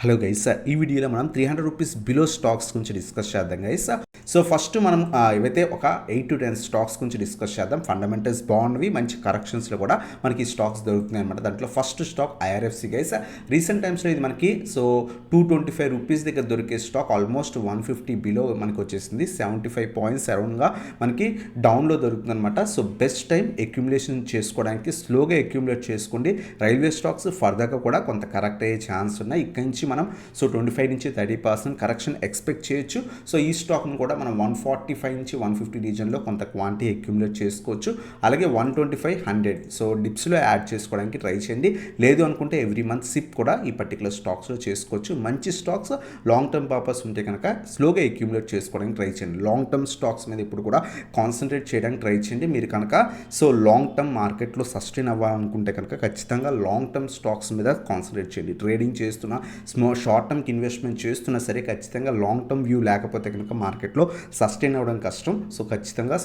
Hello guys, ఈ వీడియోలో మనం 300 రూపీస్ బిలో స్టాక్స్ గురించి డిస్కస్ చేద్దాం గైస్. సో ఫస్ట్ మనం ఏవైతే ఒక 8 to 10 స్టాక్స్ గురించి డిస్కస్ చేద్దాం. ఫండమెంటల్స్ బాగున్నవి, మంచి కరెక్షన్స్లో కూడా మనకి స్టాక్స్ దొరుకుతున్నాయి అనమాట. దాంట్లో first stock IRFC guys. Recent టైమ్స్లో ఇది మనకి 225 రూపీస్ దగ్గర దొరికే స్టాక్ ఆల్మోస్ట్ 150 బిలో మనకి వచ్చేసింది. 75.7గా మనకి డౌన్లో దొరుకుతుంది అనమాట. సో బెస్ట్ టైం అక్యుములేషన్ చేసుకోవడానికి, స్లోగా అక్యుములేట్ చేసుకోండి. రైల్వే స్టాక్స్ ఫర్దర్గా కూడా కొంత కరెక్ట్ అయ్యే ఛాన్స్ ఉన్నాయి. ఇక్కడి నుంచి మనం 25 నుంచి 30% కరెక్షన్ ఎక్స్పెక్ట్ చేయొచ్చు. సో ఈ స్టాక్ను కూడా మనం 145 నుంచి 150 రీజన్లో కొంత క్వాంటిటీ అక్యుములేట్ చేసుకోవచ్చు. అలాగే 125, 100 సో డిప్స్లో యాడ్ చేసుకోవడానికి ట్రై చేయండి. లేదు అనుకుంటే ఎవ్రీ మంత్ సిప్ కూడా ఈ పర్టికులర్ స్టాక్స్లో చేసుకోవచ్చు. మంచి స్టాక్స్ లాంగ్ టర్మ్ పర్పస్ ఉంటే కనుక స్లోగా అక్యుములేట్ చేసుకోవడానికి ట్రై చేయండి. లాంగ్ టర్మ్ స్టాక్స్ మీద ఇప్పుడు కూడా కాన్సన్ట్రేట్ చేయడానికి ట్రై చేయండి. మీరు కనుక లాంగ్ టర్మ్ మార్కెట్లో సస్టైన్ అవ్వాలనుకుంటే కనుక ఖచ్చితంగా లాంగ్ టర్మ్ స్టాక్స్ మీద కాన్సన్ట్రేట్ చేయండి. ట్రేడింగ్ చేస్తున్న షార్ట్ టర్మ్కి ఇన్వెస్ట్మెంట్ చేస్తున్నా సరే ఖచ్చితంగా లాంగ్ టర్మ్ వ్యూ లేకపోతే కనుక మార్కెట్లో సస్టైన్ అవ్వడం కష్టం. సో ఖచ్చితంగా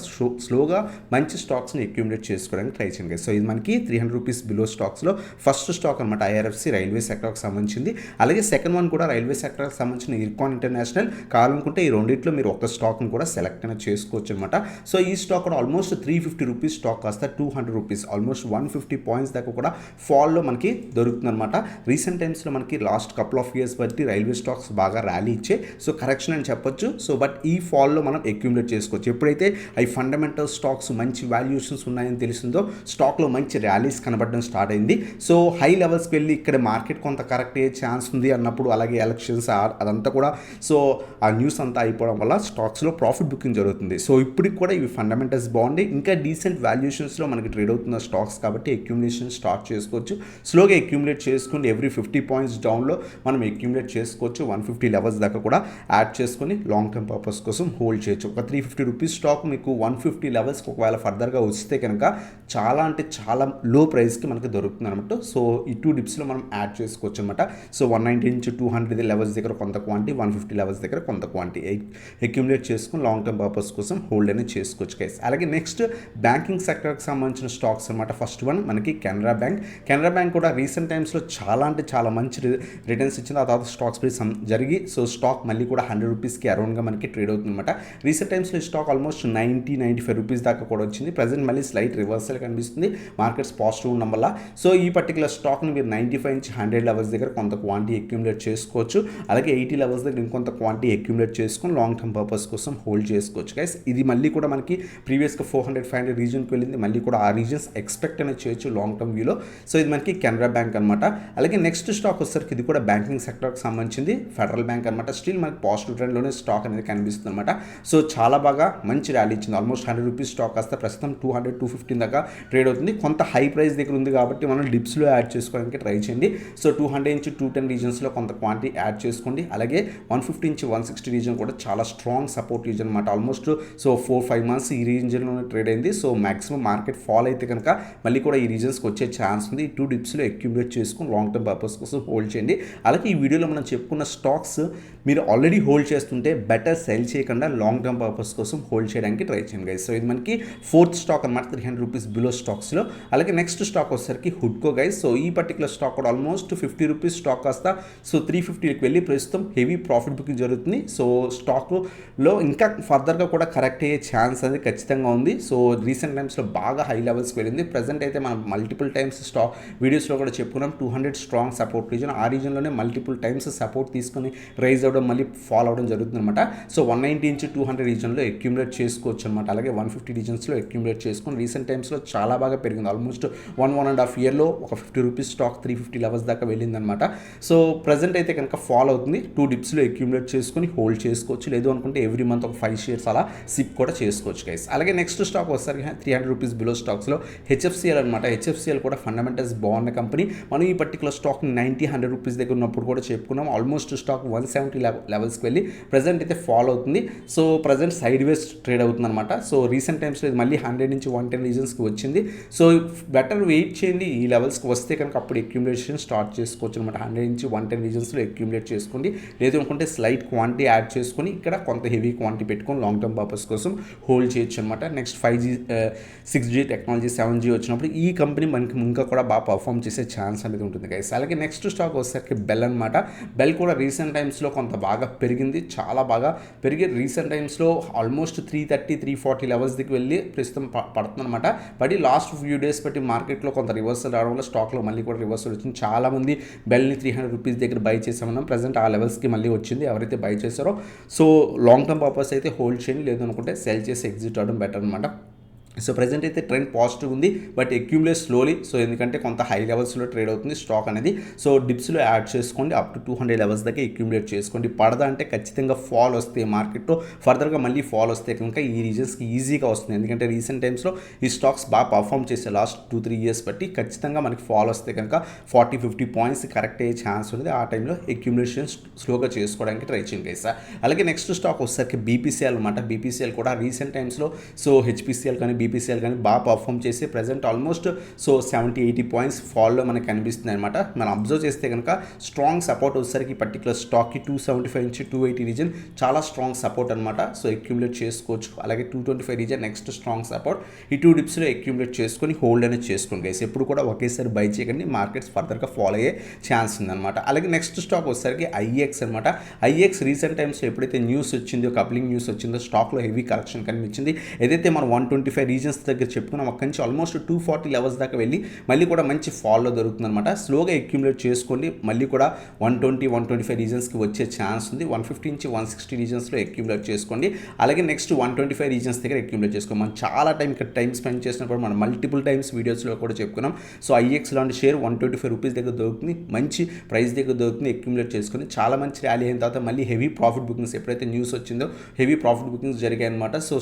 స్లోగా మంచి స్టాక్స్ని అక్యుములేట్ చేసుకోవడానికి ట్రై చేయండి. సో ఇది మనకి 300 రూపీస్ బిలో స్టాక్స్లో ఫస్ట్ స్టాక్ అనమాట. ఐఆర్ఎఫ్సి రైల్వే సెక్టర్కి సంబంధించింది. అలాగే సెకండ్ వన్ కూడా రైల్వే సెక్టర్కి సంబంధించిన ఇర్కాన్ ఇంటర్నేషనల్. కావాలనుకుంటే ఈ రెండిట్లో మీరు ఒక స్టాక్ని కూడా సెలెక్ట్ అయినా చేసుకోవచ్చు అనమాట. సో ఈ స్టాక్ కూడా ఆల్మోస్ట్ 350 రూపీస్ స్టాక్ కాస్త 200 రూపీస్, ఆల్మోస్ట్ 150 పాయింట్స్ దాకా కూడా ఫాల్లో మనకి దొరుకుతుంది అనమాట. రీసెంట్ టైమ్స్లో మనకి లాస్ట్ కపుల్ ఆఫ్ ఇయర్స్ బట్టి రైల్వే స్టాక్స్ బాగా ర్యాలీ ఇచ్చే సో కరెక్షన్ అని చెప్పొచ్చు. సో బట్ ఈ ఫాల్లో మనం అక్యుములేట్ చేసుకోవచ్చు. ఎప్పుడైతే అవి ఫండమెంటల్ స్టాక్స్ మంచి వాల్యుయేషన్స్ ఉన్నాయని తెలిసిందో స్టాక్లో మంచి ర్యాలీస్ కనబడడం స్టార్ట్ అయింది. సో హై లెవెల్స్కి వెళ్ళి ఇక్కడ మార్కెట్ కొంత కరెక్ట్ అయ్యే ఛాన్స్ ఉంది అన్నప్పుడు, అలాగే ఎలక్షన్స్ అదంతా కూడా సో ఆ న్యూస్ అంతా అయిపోవడం వల్ల స్టాక్స్లో ప్రాఫిట్ బుకింగ్ జరుగుతుంది. సో ఇప్పటికి కూడా ఇవి ఫండమెంటల్స్ బాగుండి ఇంకా డీసెంట్ వాల్యుయేషన్స్లో మనకి ట్రేడ్ అవుతున్న స్టాక్స్ కాబట్టి అక్యుములేషన్ స్టార్ట్ చేసుకోవచ్చు. స్లోగా అక్యుములేట్ చేసుకోండి. ఎవ్రీ 50 పాయింట్స్ డౌన్లో మనం అక్యుములేట్ చేసుకోవచ్చు. 150 లెవెల్స్ దాకా కూడా యాడ్ చేసుకొని లాంగ్ టర్మ్ పర్పస్ కోసం హోల్డ్ చేయొచ్చు. ఒక 350 రూపీస్ స్టాక్ మీకు 150 లెవెల్స్కి ఒకవేళ ఫర్దర్గా వస్తే కనుక చాలా అంటే చాలా లో ప్రైస్కి మనకి దొరుకుతుంది అనమాట. సో ఈ 2 డిప్స్లో మనం యాడ్ చేసుకోవచ్చు అనమాట. సో 190 నుంచి 200 లెవెల్స్ దగ్గర కొంత క్వాంటిటీ, 150 లెవెల్స్ దగ్గర కొంత క్వాంటిటీ అక్యుములేట్ చేసుకుని లాంగ్ టర్మ్ పర్పస్ కోసం హోల్డ్ అనేది చేసుకోవచ్చు గైస్. అలాగే నెక్స్ట్ బ్యాంకింగ్ సెక్టర్కి సంబంధించిన స్టాక్స్ అనమాట. ఫస్ట్ వన్ మనకి కెనరా బ్యాంక్. కెనరా బ్యాంక్ కూడా రీసెంట్ టైమ్స్లో చాలా అంటే చాలా మంచి రిటర్న్స్ ఇచ్చింది. ఆ తర్వాత స్టాక్స్ ప్రైస్ జరిగి సో స్టాక్ మళ్ళీ కూడా 100 రూపీస్కి అరౌండ్గా మనకి ట్రేడ్ అవుతుంది అనమాట. రీసెంట్ టైమ్స్లో స్టాక్ ఆల్మోస్ట్ 95 రూపీస్ దాకా కూడా వచ్చింది. ప్రజెంట్ మళ్ళీ స్లైట్ రివర్సల్ కనిపిస్తుంది. మార్కెట్స్ పాజిటివ్ ఉండడం వల్ల సో ఈ పర్టికులర్ స్టాక్ని మీరు 95 నుంచి 100 లెవెల్స్ దగ్గర కొంత క్వాంటిటీ అక్యుములేట్ చేసుకోవచ్చు. అలాగే 80 లెవెల్స్ దగ్గర ఇంకొంత క్వాంటిటీ అక్యుములేట్ చేసుకొని లాంగ్ టర్మ్ పర్పస్ కోసం హోల్డ్ చేసుకోవచ్చు గైస్. ఇది మళ్ళీ కూడా మనకి ప్రీవియస్గా 400-500 రీజన్కి వెళ్ళింది. మళ్ళీ కూడా ఆ రీజన్స్ ఎక్స్పెక్ట్ అనేది చేయొచ్చు లాంగ్ టర్మ్ వ్యూలో. సో ఇది మనకి కెనరా బ్యాంక్ అనమాట. అలాగే నెక్స్ట్ స్టాక్ వచ్చేసరికి ఇది కూడా బ్యాంకింగ్ సెక్టర్కి సంబంధించింది, ఫెడరల్ బ్యాంక్ అనమాట. స్టిల్ మనకి పాజిటివ్ ట్రెండ్లోనే స్టాక్ అనేది కనిపిస్తుంది అనమాట. సో చాలా బాగా మంచి ర్యాలీ ఇచ్చింది. ఆల్మోస్ట్ 100 రూపీస్ స్టాక్ కాస్త ప్రస్తుతం 200-215 దాకా ట్రేడ్ అవుతుంది. కొంత హై ప్రైస్ దగ్గర ఉంది కాబట్టి మనం డిప్స్లో యాడ్ చేసుకోవడానికి ట్రై చేయండి. సో 200 నుంచి 210 రీజన్స్లో కొంత క్వాంటిటీ యాడ్ చేసుకోండి. అలాగే 150 నుంచి 160 రీజన్ కూడా చాలా స్ట్రాంగ్ సపోర్ట్ రీజన్ అనమాట. ఆల్మోస్ట్ సో 4-5 మంత్స్ ఈ రీజన్లోనే ట్రేడ్ అయింది. సో మాక్సిమం మార్కెట్ ఫాల్ అయితే కనుక మళ్ళీ కూడా ఈ రీజన్స్కి వచ్చే ఛాన్స్ ఉంది. ఈ 2 డిప్స్లో అక్యుములేట్ చేసుకుని లాంగ్ టర్మ్ పర్పస్ కోసం హోల్డ్ చేయండి. అలాగే ఈ వీడియోలో మనం చెప్పుకున్న స్టాక్స్ మీరు ఆల్రెడీ హోల్డ్ చేస్తుంటే బెటర్ సెల్ చేయకుండా లాంగ్ టర్మ్ పర్పస్ కోసం హోల్డ్ చేయడానికి ట్రై చేయండి గైస్. సో ఇది మనకి ఫోర్త్ స్టాక్ అనమాట 300 రూపీస్ బిలో స్టాక్స్లో. అలాగే నెక్స్ట్ స్టాక్ వచ్చేసరికి హుడ్కో గైస్. సో ఈ పర్టికులర్ స్టాక్ కూడా ఆల్మోస్ట్ 50 రూపీస్ స్టాక్ కాస్త సో 350కి వెళ్ళి ప్రస్తుతం హెవీ ప్రాఫిట్ బుకింగ్ జరుగుతుంది. సో స్టాక్లో ఇంకా ఫర్దర్గా కూడా కరెక్ట్ అయ్యే ఛాన్స్ అనేది ఖచ్చితంగా ఉంది. సో రీసెంట్ టైమ్స్లో బాగా హై లెవెల్స్కి వెళ్ళింది. ప్రజెంట్ అయితే మనం మల్టిపుల్ టైమ్స్ స్టాక్ వీడియోస్లో కూడా చెప్పుకున్నాం 200 స్ట్రాంగ్ సపోర్ట్ రీజన్. ఆ రీజన్లోనే మల్టిపుల్ టైమ్స్ సపోర్ట్ తీసుకొని రైజ్ అవ్వడం మళ్ళీ ఫాల్ అవ్వడం జరుగుతుంది అనమాట. సో 190 నుంచి 200 రీజన్లో అక్యుములేట్ చేసుకోవచ్చు అనమాట. అలాగే 150 రీజన్స్లో అక్యుములేట్ చేసుకొని రీసెంట్ టైమ్స్లో చాలా బాగా పెరిగింది. ఆల్మోస్ట్ 1.5 ఇయర్లో ఒక 50 రూపీస్ స్టాక్ 350 లెవెల్స్ దాకా వెళ్ళిందనమాట. సో ప్రజెంట్ అయితే కనుక ఫాల్ అవుతుంది. 2 డిప్స్లో అక్యుములేట్ చేసుకొని హోల్డ్ చేసుకోవచ్చు. లేదు అనుకుంటే ఎవ్రీ మంత్ ఒక 5 షేర్స్ అలా సిప్ కూడా చేసుకోవచ్చు గైస్. అలాగే నెక్స్ట్ స్టాక్ వస్తారు 300 రూపీస్ బిలో స్టాక్స్లో హెచ్ఎఫ్సిఎల్ అనమాట. హెచ్ఎఫ్సిఎల్ కూడా ఫండమెంటల్స్ బాగున్న కంపెనీ. మనం ఈ పర్టికులర్ స్టాక్ 90-100 రూపీస్ దగ్గర ఉన్నప్పుడు కూడా చెప్పుకున్నాం. ఆల్మోస్ట్ స్టాక్ 170 లెవెల్స్కి వెళ్ళి ప్రజెంట్ అయితే ఫాల్ అవుతుంది. సో ప్రజెంట్ సైడ్ వేస్ ట్రేడ్ అవుతుంది అనమాట. సో రీసెంట్ టైమ్స్లో ఇది మళ్ళీ 100 నుంచి 110 రీజన్స్కి వచ్చింది. సో బెటర్ వెయిట్ చేయండి, ఈ లెవెల్స్కి వస్తే కనుక అప్పుడు అక్యూములేషన్ స్టార్ట్ చేసుకోవచ్చు అనమాట. 100 నుంచి 110 రీజన్స్లో అక్యూములేట్ చేసుకోండి. లేదు అనుకుంటే స్లైట్ క్వాంటిటీ యాడ్ చేసుకొని ఇక్కడ కొంత హెవీ క్వాంటిటీ పెట్టుకొని లాంగ్ టర్మ్ పర్పస్ కోసం హోల్డ్ చేయొచ్చు అనమాట. Next 5G 6G technology 7G వచ్చినప్పుడు ఈ కంపెనీ మనకి ఇంకా కూడా బాగా పర్ఫామ్ చేసే ఛాన్స్ అనేది ఉంటుంది గైస్. అలాగే నెక్స్ట్ స్టాక్ వచ్చేసరికి బెల్ అనమాట. బెల్ కూడా రీసెంట్ టైమ్స్లో కొంత బాగా పెరిగింది, చాలా బాగా పెరిగి రీసెంట్ టైమ్స్లో ఆల్మోస్ట్ 330 340 లెవెల్స్ దగ్గరికి వెళ్ళి ప్రస్తుతం పడుతుంది అనమాట. బట్ లాస్ట్ ఫ్యూ డేస్ బట్టి మార్కెట్లో కొంత రివర్సల్ రావడం వల్ల స్టాక్లో మళ్ళీ కూడా రివర్సల్ వచ్చింది. చాలామంది బెల్ని 300 రూపీస్ దగ్గర బై చేసామన్నాం, ప్రజెంట్ ఆ లెవెల్స్కి మళ్ళీ వచ్చింది. ఎవరైతే బై చేశారో సో లాంగ్ టర్మ్ పర్పస్ అయితే హోల్డ్ చేయండి, లేదనుకుంటే సెల్ చేసి ఎగ్జిట్ అవ్వడం బెటర్ అనమాట. సో ప్రజెంట్ అయితే ట్రెండ్ పాజిటివ్ ఉంది, బట్ అక్యూములేట్ స్లోలీ. సో ఎందుకంటే కొంత హై లెవెల్స్లో ట్రేడ్ అవుతుంది స్టాక్ అనేది. సో డిప్స్లో యాడ్ చేసుకోండి, అప్ టు 200 లెవెల్స్ దగ్గర అక్యూములేట్ చేసుకోండి. పడదా అంటే ఖచ్చితంగా ఫాల్ వస్తే మార్కెట్లో ఫర్దర్గా మళ్ళీ ఫాల్ వస్తే కనుక ఈ రీజన్స్కి ఈజీగా వస్తుంది. ఎందుకంటే రీసెంట్ టైమ్స్లో ఈ స్టాక్స్ బాగా పర్ఫామ్ చేసే లాస్ట్ 2-3 ఇయర్స్ బట్టి ఖచ్చితంగా మనకి ఫాల్ వస్తే కనుక 40-50 పాయింట్స్ కరెక్ట్ అయ్యే ఛాన్స్ ఉంది. ఆ టైంలో అక్యూములేషన్ స్లోగా చేసుకోవడానికి ట్రై చేయండి గైస్. అలాగే నెక్స్ట్ స్టాక్ వచ్చేసరికి బీపీసీఎల్ అనమాట. బీపీసీఎల్ కూడా రీసెంట్ టైమ్స్లో సో హెచ్పీసీఎల్ కానీ బీపీసీఎల్ కానీ బాగా పర్ఫామ్ చేసి ప్రజెంట్ ఆల్మోస్ట్ సో 70-80 పాయింట్స్ ఫాల్లో మనకు కనిపిస్తుంది అనమాట. మనం అబ్జర్వ్ చేస్తే కనుక స్ట్రాంగ్ సపోర్ట్ వచ్చేసరికి పర్టికులర్ స్టాక్కి 275 నుంచి 280 రీజన్ చాలా స్ట్రాంగ్ సపోర్ట్ అనమాట. సో అక్యూములేట్ చేసుకోవచ్చు. అలాగే 225 రీజన్ నెక్స్ట్ స్ట్రాంగ్ సపోర్ట్. ఈ 2 డిప్స్లో అక్యూములేట్ చేసుకొని హోల్డ్ అనేది చేసుకోండి గైస్. ఎప్పుడు కూడా ఒకేసారి బై చేయకండి, మార్కెట్స్ ఫర్దర్గా ఫాలో అయ్యే ఛాన్స్ ఉందన్నమాట. అలాగే నెక్స్ట్ స్టాక్ వచ్చేసరికి ఐఎక్స్ అనమాట. ఐఎక్స్ రీసెంట్ టైమ్స్లో ఎప్పుడైతే న్యూస్ వచ్చిందో, కప్లింగ్ న్యూస్ వచ్చిందో స్టాక్లో హెవీ కరెక్షన్ కనిపించింది. ఏదైతే మనం 125 రీజన్స్ దగ్గర చెప్పుకున్నాం, అక్కడి నుంచి ఆల్మోస్ట్ 240 లెవెల్స్ దాకా వెళ్ళి మళ్ళీ కూడా మంచి ఫాల్లో దొరుకుతుంది అనమాట. స్లోగా అక్యూములేట్ చేసుకోండి, మళ్ళీ కూడా 120-125 రీజన్స్కి వచ్చే ఛాన్స్ ఉంది. 150 నుంచి 160 రీజన్స్లో అక్యూములేట్ చేసుకోండి. అలాగే నెక్స్ట్ 125 రీజన్స్ దగ్గర అక్యూములేట్ చేసుకోండి. మనం చాలా ఇక్కడ టైం స్పెండ్ చేసినప్పుడు మనం మల్టిపుల్ టైమ్స్ వీడియోస్లో కూడా చెప్పుకున్నాం. సో ఐఎక్స్ లాంటి షేర్ 125 రూపీస్ దగ్గర దొరుకుతుంది, మంచి ప్రైస్ దగ్గర దొరుకుతుంది. అక్యూములేట్ చేసుకుని చాలా మంచి ర్యాలీ అయిన తర్వాత మళ్ళీ హెవీ ప్రాఫిట్ బుకింగ్స్ ఎప్పుడైతే న్యూస్ వచ్చిందో హెవీ ప్రాఫిట్ బుకింగ్స్ జరిగాయి అనమాట. సో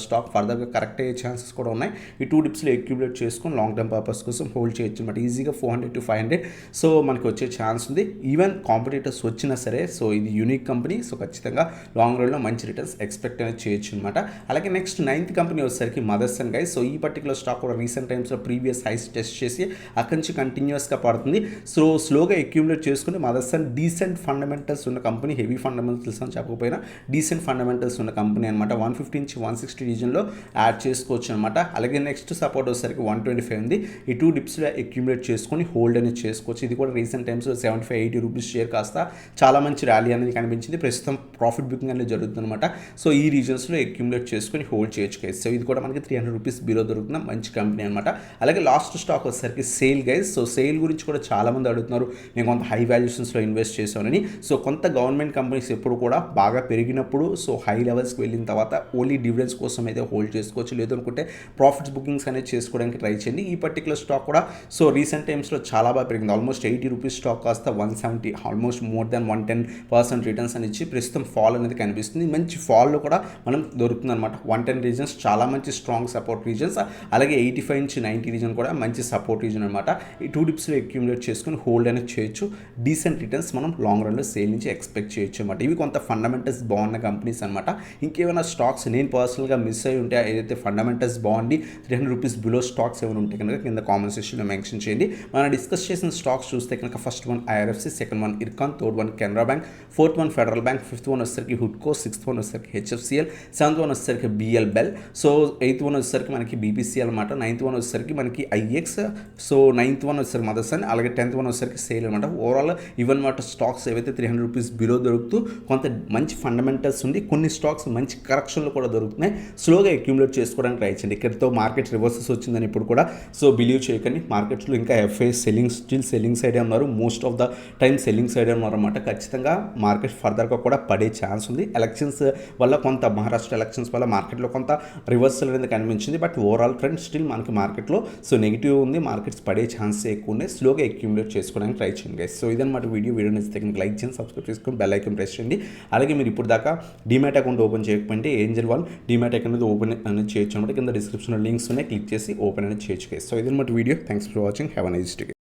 స్టాక్ ఫర్దర్గా కరెక్ట్ అయ్యే ఛాన్సెస్ కూడా ఉన్నాయి. ఈ 2 డిప్స్లో అక్యూములేట్ చేసుకొని లాంగ్ టర్మ్ పర్పస్ కోసం హోల్డ్ చేయొచ్చు అనమాట. ఈజీగా 400 to 500 సో మనకి వచ్చే ఛాన్స్ ఉంది. ఈవెన్ కాంపిటీటర్స్ వచ్చినా సరే సో ఇది యూనిక్ కంపెనీ, సో ఖచ్చితంగా లాంగ్ రన్లో మంచి రిటర్న్స్ ఎక్స్పెక్ట్ అనేది చేయొచ్చు అనమాట. అలాగే నెక్స్ట్ 9th కంపెనీ వచ్చేసరికి మదర్సన్ గైస్. సో ఈ పర్టికులర్ స్టాక్ కూడా రీసెంట్ టైమ్స్లో ప్రీవియస్ హైస్ టెస్ట్ చేసి అక్కడి నుంచి కంటిన్యూస్గా పడుతుంది. సో స్లోగా అక్యూములేట్ చేసుకుని మదర్సన్ డీసెంట్ ఫండమెంటల్స్ ఉన్న కంపెనీ, హెవీ ఫండమెంటల్స్ అని చెప్పకపోయినా డీసెంట్ ఫండమెంటల్స్ ఉన్న కంపెనీ అనమాట. 150 నుంచి 160 రీజన్లో యాడ్ చేసుకోవచ్చు అనమాట. అలాగే నెక్స్ట్ సపోర్ట్ వచ్చేసరికి 125 ఉంది. ఈ 2 డిప్స్లో అక్యూములేట్ చేసుకొని హోల్డ్ అనేది చేసుకోవచ్చు. ఇది కూడా రీసెంట్ టైమ్స్లో 75-80 రూపీస్ షేర్ కాస్త చాలా మంచి ర్యాలీ అనేది కనిపించింది. ప్రస్తుతం ప్రాఫిట్ బుకింగ్ అనేది జరుగుతుంది అనమాట. సో ఈ రీజన్స్లో అక్యూములేట్ చేసుకొని హోల్డ్ చేయొచ్చు గైస్. సో ఇది కూడా మనకి 300 రూపీస్ బిలో దొరుకుతున్న మంచి కంపెనీ అనమాట. అలాగే లాస్ట్ స్టాక్ వచ్చేసరికి సేల్ గైస్. సో సేల్ గురించి కూడా చాలామంది అడుగుతున్నారు, నేను కొంత హై వాల్యుయేషన్స్లో ఇన్వెస్ట్ చేశానని. సో కొంత గవర్నమెంట్ కంపెనీస్ ఎప్పుడు కూడా బాగా పెరిగినప్పుడు సో హై లెవెల్స్కి వెళ్ళిన తర్వాత ఓన్లీ డివిడెండ్స్ కోసం అయితే హోల్డ్ చేసుకోవచ్చు, లేదనుకుంటే ప్రాఫిట్స్ బుకింగ్స్ అనేది చేసుకోవడానికి ట్రై చేయండి. ఈ పర్టికులర్ స్టాక్ కూడా సో రీసెంట్ టైమ్స్లో చాలా బాగా పెరిగింది. ఆల్మోస్ట్ 80 రూపీస్ స్టాక్ కాస్త 170, ఆల్మోస్ట్ మోర్ దాన్ 110% రిటర్న్స్ అని ఇచ్చి ప్రస్తుతం ఫాల్ అనేది కనిపిస్తుంది. మంచి ఫాల్లో కూడా మనం దొరుకుతుంది అనమాట. 110 రీజన్స్ చాలా మంచి స్ట్రాంగ్ సపోర్ట్ రీజన్స్. అలాగే 85 నుంచి 90 రీజన్ కూడా మంచి సపోర్ట్ రీజన్ అనమాట. ఈ 2 డిప్స్లో అక్యూములేట్ చేసుకుని హోల్డ్ అనేది చేయొచ్చు. డీసెంట్ రిటర్న్స్ మనం లాంగ్ రన్లో సేల్ నుంచి ఎక్స్పెక్ట్ చేయొచ్చు అనమాట. ఇవి కొంత ఫండమెంటల్స్ బాగున్న కంపెనీస్ అనమాట. ఇంకేమైనా స్టాక్స్ నేను పర్సనల్గా మిస్ అయి ఉంటే, ఏదైతే ఫండమెంటల్స్ బాగుండి 300 రూపీస్ బిలో స్టాక్స్ ఏమైనా ఉంటే కనుక కింద కామెంట్ సెక్షన్లో మెన్షన్ చేయండి. మనం డిస్కస్ చేసిన స్టాక్స్ చూస్తే కనుక first one IRFC, second one Ircon, third one Canara bank, fourth one federal bank, fifth one వచ్చేసరికి హుడ్కో, సిక్స్త్ వన్ వచ్చేసరికి హెచ్ఎఫ్సిఎల్, సెవెంత్ వన్ వచ్చేసరికి BL bell, so eighth one వచ్చేసరికి మనకి బీపీసీఎల్ అనమాట, నైన్త్ వన్ వచ్చేసరికి మనకి ఐఎక్స్, సో నైన్త్ వన్ వచ్చేసరికి Motherson, అలాగే 10th వన్ వచ్చేసరికి సేల్ అనమాట. ఓవరాల్ ఇవన్ మాట స్టాక్స్ ఏవైతే 300 రూపీస్ బిలో దొరుకుతూ కొంత మంచి ఫండమెంటల్స్ ఉంది. కొన్ని స్టాక్స్ మంచి కరెక్షన్లు కూడా దొరుకుతున్నాయి. స్లోగా అక్యూములేట్ చేసుకోవడానికి ట్రై చేయండి. ఇక్కడితో మార్కెట్ రివర్సెస్ వచ్చిందని ఇప్పుడు కూడా సో బిలీవ్ చేయకండి. మార్కెట్స్లో ఇంకా ఎఫ్ఐ స్టిల్ సెల్లింగ్ సైడే ఉన్నారు. Most of the time selling సైడే ఉన్నారు అనమాట. ఖచ్చితంగా మార్కెట్ ఫర్దర్గా కూడా పడే ఛాన్స్ ఉంది. ఎలక్షన్స్ వల్ల కొంత మహారాష్ట్ర ఎలక్షన్స్ వల్ల మార్కెట్లో కొంత రివర్సల్ అనేది కనిపించింది. బట్ ఓవరాల్ ట్రెండ్ స్టిల్ మనకి మార్కెట్లో సో నెగిటివ్ ఉంది. మార్కెట్స్ పడే ఛాన్స్ ఎక్కువ ఉన్నాయి. స్లోగా అక్యూములేట్ చేసుకోవడానికి ట్రై చేయండి గైస్. సో ఇదన్నమాట వీడియో నచ్చితే లైక్ చేయండి, సబ్స్క్రైబ్ చేసుకొని బెల్ ఐకాన్ ప్రెస్ చేయండి. అలాగే మీరు ఇప్పుడు దాకా డీమ్యాట్ అకౌంట్ ఓపెన్ చేయకపోతే ఏంజల్ వన్ డీమ్యాట్ అకౌంట్ అనేది ఓపెన్ అనేది చేయొచ్చు అనమాట. కింద డిస్క్రిప్షన్లో లింక్స్ ఉన్నాయి, క్లిక్ చేసి ఓపెన్ అనేది చేయొచ్చు గైస్. సో ఇదన్నమాట video. Thanks for watching. Have a nice day.